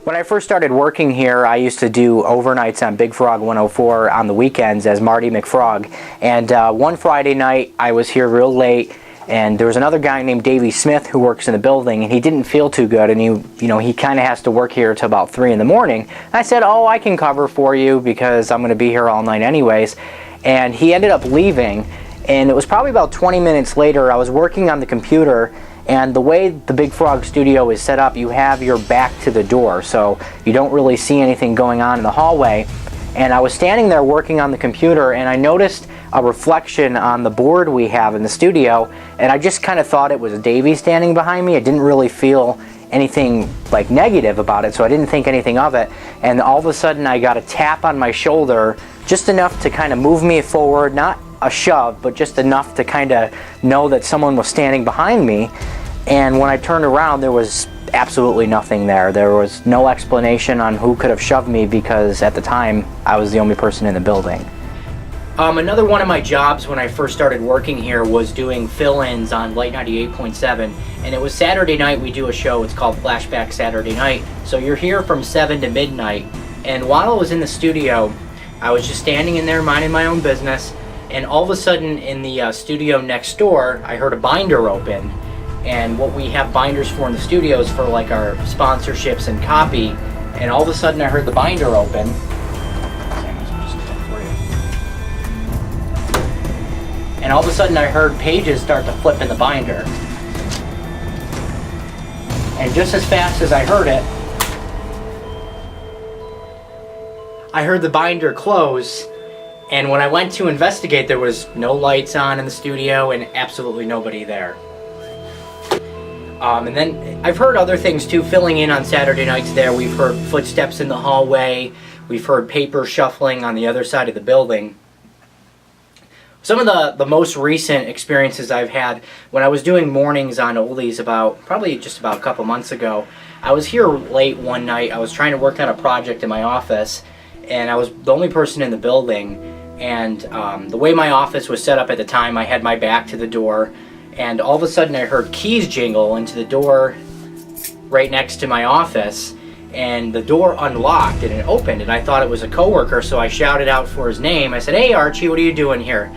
When I first started working here, I used to do overnights on Big Frog 104 on the weekends as Marty McFrog. And one Friday night, I was here real late, and there was another guy named Davey Smith who works in the building, and he didn't feel too good, and he kind of has to work here till about 3 in the morning. And I said, "Oh, I can cover for you because I'm going to be here all night anyways." And he ended up leaving, and it was probably about 20 minutes later. I was working on the computer, and the way the Big Frog studio is set up, you have your back to the door, so you don't really see anything going on in the hallway. And I was standing there working on the computer, and I noticed a reflection on the board we have in the studio, and I just kind of thought it was Davey standing behind me. I didn't really feel anything like negative about it, so I didn't think anything of it. And all of a sudden I got a tap on my shoulder, just enough to kind of move me forward, not a shove, but just enough to kind of know that someone was standing behind me. And when I turned around, there was absolutely nothing there. There was no explanation on who could have shoved me, because at the time I was the only person in the building. Another one of my jobs when I first started working here was doing fill-ins on Light 98.7, and it was Saturday night. We do a show, it's called Flashback Saturday Night. So you're here from 7 to midnight, and while I was in the studio, I was just standing in there minding my own business, and all of a sudden in the studio next door, I heard a binder open. And what we have binders for in the studio is for like our sponsorships and copy, and all of a sudden I heard the binder open. And all of a sudden I heard pages start to flip in the binder. And just as fast as I heard it, I heard the binder close. And when I went to investigate, there was no lights on in the studio and absolutely nobody there. And then I've heard other things too, filling in on Saturday nights there. We've heard footsteps in the hallway. We've heard paper shuffling on the other side of the building. Some of the most recent experiences I've had, when I was doing mornings on Oldies probably just about a couple months ago, I was here late one night. I was trying to work on a project in my office, and I was the only person in the building. And the way my office was set up at the time, I had my back to the door, and all of a sudden I heard keys jingle into the door right next to my office, and the door unlocked and it opened, and I thought it was a coworker, so I shouted out for his name. I said, "Hey Archie, what are you doing here?"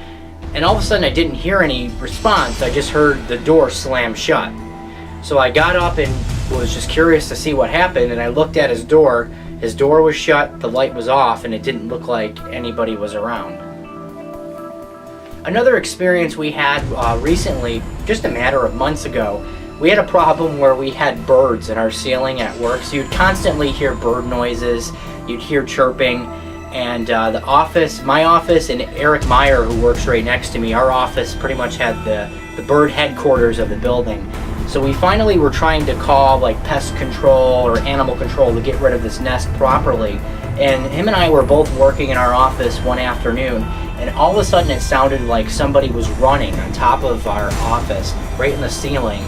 And all of a sudden I didn't hear any response. I just heard the door slam shut. So I got up and was just curious to see what happened, and I looked at his door. His door was shut, the light was off, and it didn't look like anybody was around. Another experience we had recently, just a matter of months ago, we had a problem where we had birds in our ceiling at work. So you'd constantly hear bird noises, you'd hear chirping, and my office, and Eric Meyer, who works right next to me, our office pretty much had the bird headquarters of the building. So we finally were trying to call like pest control or animal control to get rid of this nest properly. And him and I were both working in our office one afternoon, and all of a sudden it sounded like somebody was running on top of our office, right in the ceiling.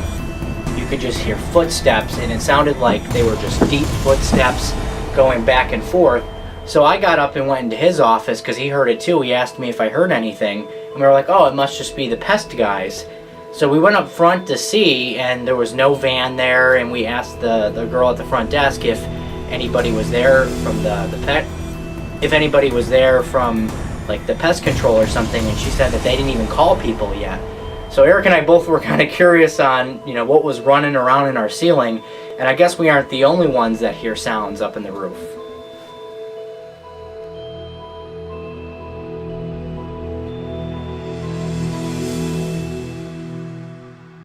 You could just hear footsteps, and it sounded like they were just deep footsteps going back and forth. So I got up and went into his office because he heard it too. He asked me if I heard anything, and we were like, "Oh, it must just be the pest guys." So we went up front to see, and there was no van there, and we asked the girl at the front desk if anybody was there from if anybody was there from like the pest control or something, and she said that they didn't even call people yet. So Eric and I both were kind of curious on, what was running around in our ceiling, and I guess we aren't the only ones that hear sounds up in the roof.